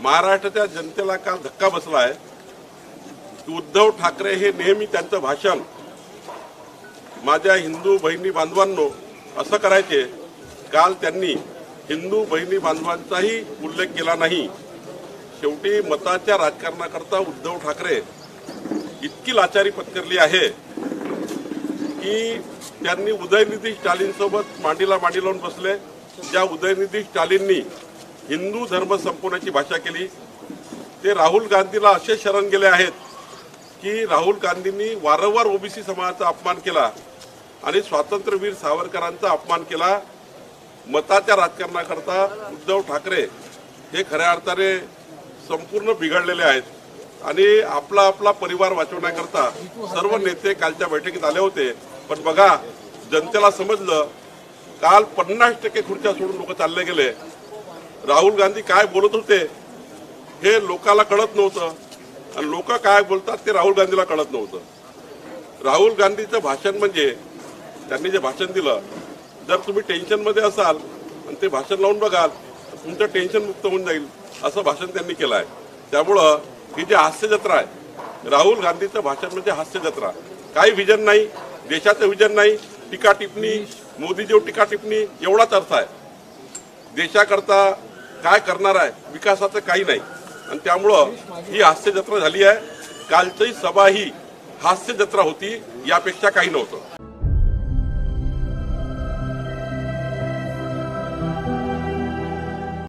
महाराष्ट्राच्या जनतेला काल धक्का बसलाय की उद्धव ठाकरे हे नेहमी त्यांचं भाषण माझ्या हिंदू बहिणी बांधवांनो असं करायचे। काल त्यांनी हिंदू बहिणी बांधवांचाही उल्लेख केला नाही। शेवटी मताच्या राजकारणाकरता उद्धव ठाकरे इतकी लाचारी पत्करली आहे की त्यांनी उदयनिधी स्टालिन सोबत मांडीला मांडी लावून बसले। ज्या उदयनिधी स्टालिननी हिंदू धर्म संपवण्याची भाषा केली ते राहुल गांधीला असे शरण गेले आहेत की राहुल गांधींनी वारंवार ओबीसी समाजाचा अपमान केला आणि स्वातंत्र्यवीर सावरकरांचा अपमान केला। मताच्या राजकारणाकरता उद्धव ठाकरे हे खऱ्या अर्थाने संपूर्ण बिघडलेले आहेत आणि आपला आपला परिवार वाचवण्याकरता सर्व नेते कालच्या बैठकीत आले होते। पण बघा जनतेला समजलं काल 50% खुर्च्या सोडून लोक चालले गेले। राहुल गांधी काय बोलत होते हे लोकाला कळत नव्हतं आणि लोक काय बोलतात ते राहुल गांधीला कळत नव्हतं। राहुल गांधीचं भाषण म्हणजे त्यांनी जे भाषण दिलं, जर तुम्ही टेन्शनमध्ये असाल आणि ते भाषण लावून बघाल तर तुमचं टेन्शन मुक्त होऊन जाईल असं भाषण त्यांनी केलं आहे। त्यामुळं ही जी हास्य जत्रा आहे, राहुल गांधीचं भाषण म्हणजे हास्य जत्रा। काही विजन नाही, देशाचं विजन नाही, टीका टिप्पणी, मोदीजीवर टीका टिप्पणी एवढाच अर्थ आहे। देशाकरता काय करणार आहे, विकासाचं काही नाही आणि त्यामुळं ही हास्य जत्रा झाली आहे। कालची सभा ही हास्य जत्रा होती, यापेक्षा काही नव्हतं।